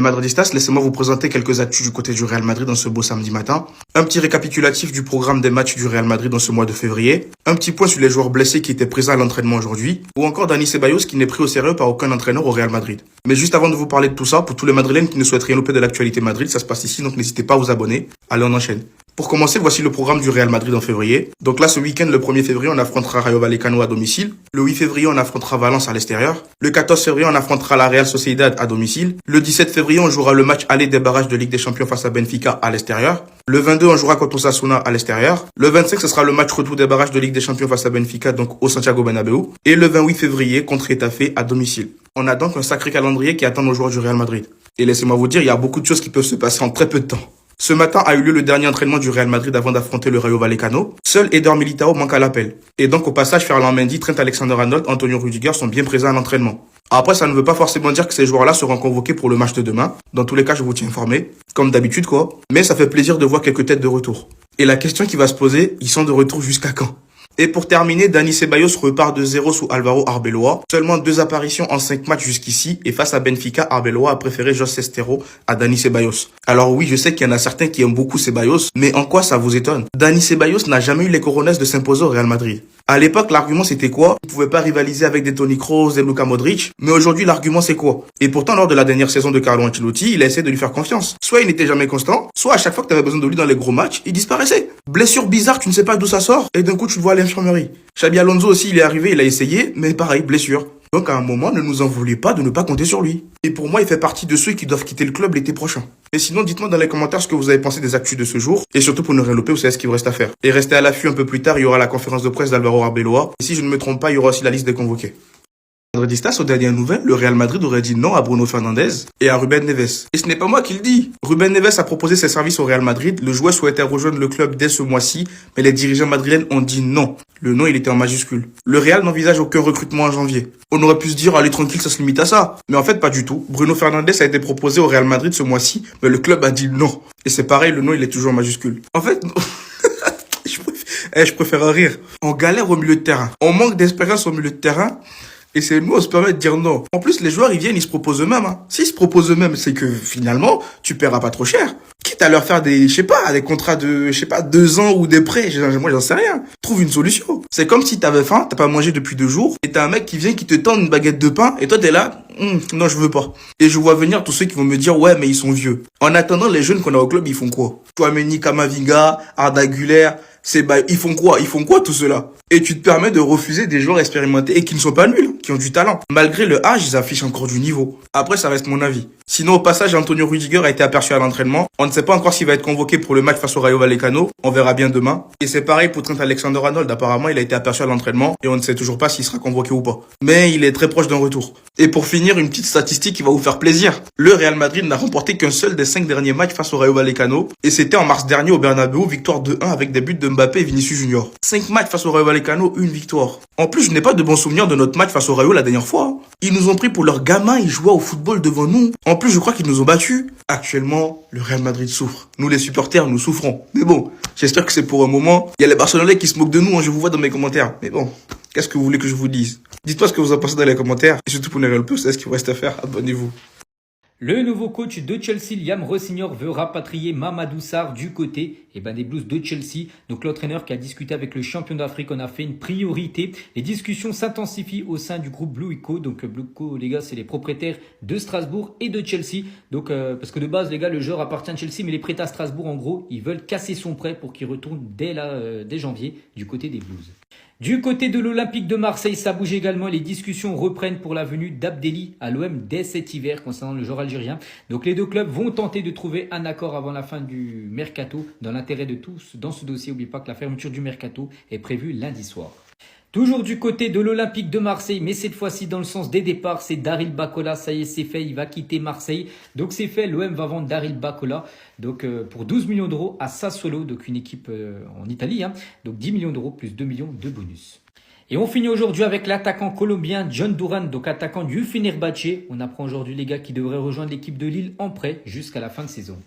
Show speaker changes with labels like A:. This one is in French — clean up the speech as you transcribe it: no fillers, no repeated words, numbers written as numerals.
A: Madridistas, laissez-moi vous présenter quelques actus du côté du Real Madrid dans ce beau samedi matin. Un petit récapitulatif du programme des matchs du Real Madrid dans ce mois de février. Un petit point sur les joueurs blessés qui étaient présents à l'entraînement aujourd'hui. Ou encore Dani Ceballos qui n'est pris au sérieux par aucun entraîneur au Real Madrid. Mais juste avant de vous parler de tout ça, pour tous les Madrilènes qui ne souhaitent rien louper de l'actualité Madrid, ça se passe ici, donc n'hésitez pas à vous abonner. Allez, on enchaîne. Pour commencer, voici le programme du Real Madrid en février. Donc là, ce week-end, le 1er février, on affrontera Rayo Vallecano à domicile. Le 8 février, on affrontera Valence à l'extérieur. Le 14 février, on affrontera la Real Sociedad à domicile. Le 17 février, on jouera le match aller des barrages de Ligue des Champions face à Benfica à l'extérieur. Le 22, on jouera contre Osasuna à l'extérieur. Le 25, ce sera le match retour des barrages de Ligue des Champions face à Benfica, donc au Santiago Bernabéu. Et le 28 février, contre Getafe à domicile. On a donc un sacré calendrier qui attend nos joueurs du Real Madrid. Et laissez-moi vous dire, il y a beaucoup de choses qui peuvent se passer en très peu de temps. Ce matin a eu lieu le dernier entraînement du Real Madrid avant d'affronter le Rayo Vallecano. Seul Eder Militao manque à l'appel. Et donc au passage, Ferland Mendy, Trent Alexander-Arnold, Antonio Rudiger sont bien présents à l'entraînement. Après, ça ne veut pas forcément dire que ces joueurs-là seront convoqués pour le match de demain. Dans tous les cas, je vous tiens informé. Comme d'habitude, quoi. Mais ça fait plaisir de voir quelques têtes de retour. Et la question qui va se poser, ils sont de retour jusqu'à quand? Et pour terminer, Dani Ceballos repart de 0 sous Alvaro Arbeloa. Seulement 2 apparitions en 5 matchs jusqu'ici. Et face à Benfica, Arbeloa a préféré José Estero à Dani Ceballos. Alors oui, je sais qu'il y en a certains qui aiment beaucoup Ceballos, mais en quoi ça vous étonne? Dani Ceballos n'a jamais eu les coronets de s'imposer au Real Madrid. À l'époque, l'argument c'était quoi? Il pouvait pas rivaliser avec des Toni Kroos, des Luka Modric. Mais aujourd'hui, l'argument c'est quoi? Et pourtant, lors de la dernière saison de Carlo Ancelotti, il a essayé de lui faire confiance. Soit il n'était jamais constant, soit à chaque fois que tu avais besoin de lui dans les gros matchs, il disparaissait. Blessure bizarre, tu ne sais pas d'où ça sort, et d'un coup tu le vois à l'infirmerie. Xabi Alonso aussi, il est arrivé, il a essayé, mais pareil, blessure. Donc à un moment, ne nous en voulez pas de ne pas compter sur lui. Et pour moi, il fait partie de ceux qui doivent quitter le club l'été prochain. Et sinon, dites-moi dans les commentaires ce que vous avez pensé des actus de ce jour. Et surtout pour ne rien louper, vous savez ce qu'il vous reste à faire. Et restez à l'affût un peu plus tard, il y aura la conférence de presse d'Alvaro Arbeloa. Et si je ne me trompe pas, il y aura aussi la liste des convoqués. Madridistas, aux dernières nouvelles, le Real Madrid aurait dit non à Bruno Fernandes et à Ruben Neves. Et ce n'est pas moi qui le dis. Ruben Neves a proposé ses services au Real Madrid. Le joueur souhaitait rejoindre le club dès ce mois-ci, mais les dirigeants madrilènes ont dit non. Le non, il était en majuscule. Le Real n'envisage aucun recrutement en janvier. On aurait pu se dire, allez tranquille, ça se limite à ça. Mais en fait, pas du tout. Bruno Fernandes a été proposé au Real Madrid ce mois-ci, mais le club a dit non. Et c'est pareil, le non, il est toujours en majuscule. En fait, je préfère rire. On galère au milieu de terrain. On manque d'expérience au milieu de terrain. Et c'est nous, on se permet de dire non. En plus, les joueurs, ils viennent, ils se proposent eux-mêmes. S'ils se proposent eux-mêmes, c'est que finalement, tu paieras pas trop cher. Quitte à leur faire des, des contrats de, 2 ans ou des prêts. Moi, j'en sais rien. Trouve une solution. C'est comme si t'avais faim, t'as pas mangé depuis 2 jours, et t'as un mec qui vient, qui te tend une baguette de pain, et toi, t'es là, non, je veux pas. Et je vois venir tous ceux qui vont me dire, ouais, mais ils sont vieux. En attendant, les jeunes qu'on a au club, ils font quoi? Chouameni, Camavinga, Arda Güler, ils font quoi? Ils font quoi tout cela? Et tu te permets de refuser des joueurs expérimentés et qui ne sont pas nuls, qui ont du talent. Malgré le âge, ils affichent encore du niveau. Après, ça reste mon avis. Sinon, au passage, Antonio Rudiger a été aperçu à l'entraînement. On ne sait pas encore s'il va être convoqué pour le match face au Rayo Vallecano. On verra bien demain. Et c'est pareil pour Trent Alexander-Arnold. Apparemment, il a été aperçu à l'entraînement et on ne sait toujours pas s'il sera convoqué ou pas. Mais il est très proche d'un retour. Et pour finir, une petite statistique qui va vous faire plaisir. Le Real Madrid n'a remporté qu'un seul des 5 derniers matchs face au Rayo Vallecano. Et c'était en mars dernier au Bernabéu, victoire 2-1 avec des buts de Mbappé et Vinicius Junior. 5 matchs face au Rayo Vallecano, une victoire. En plus, je n'ai pas de bons souvenirs de notre match face au Rayo la dernière fois. Ils nous ont pris pour leurs gamins, ils jouaient au football devant nous. En plus, je crois qu'ils nous ont battus. Actuellement, le Real Madrid souffre. Nous, les supporters, nous souffrons. Mais bon, j'espère que c'est pour un moment. Il y a les Barcelonais qui se moquent de nous, je vous vois dans mes commentaires. Mais bon, qu'est-ce que vous voulez que je vous dise? Dites-moi ce que vous en pensez dans les commentaires. Et surtout pour ne rien louper, c'est ce qu'il vous reste à faire. Abonnez-vous.
B: Le nouveau coach de Chelsea, Liam Rossignol, veut rapatrier Mamadou Sarr du côté des Blues de Chelsea. Donc l'entraîneur qui a discuté avec le champion d'Afrique en a fait une priorité. Les discussions s'intensifient au sein du groupe Blue Eco. Donc Blue Eco, les gars, c'est les propriétaires de Strasbourg et de Chelsea. Donc parce que de base, les gars, le joueur appartient à Chelsea, mais les prêts à Strasbourg, en gros, ils veulent casser son prêt pour qu'il retourne dès janvier du côté des Blues. Du côté de l'Olympique de Marseille, ça bouge également. Les discussions reprennent pour la venue d'Abdelli à l'OM dès cet hiver concernant le joueur algérien. Donc les deux clubs vont tenter de trouver un accord avant la fin du mercato. Dans l'intérêt de tous, dans ce dossier, n'oubliez pas que la fermeture du mercato est prévue lundi soir. Toujours du côté de l'Olympique de Marseille, mais cette fois-ci dans le sens des départs, c'est Daryl Bacola. Ça y est, c'est fait, il va quitter Marseille. Donc c'est fait, l'OM va vendre Daryl Bacola pour 12 millions d'euros à Sassuolo, donc une équipe en Italie. Donc 10 millions d'euros plus 2 millions de bonus. Et on finit aujourd'hui avec l'attaquant colombien John Duran, donc attaquant du Fenerbahçe. On apprend aujourd'hui les gars qui devraient rejoindre l'équipe de Lille en prêt jusqu'à la fin de saison.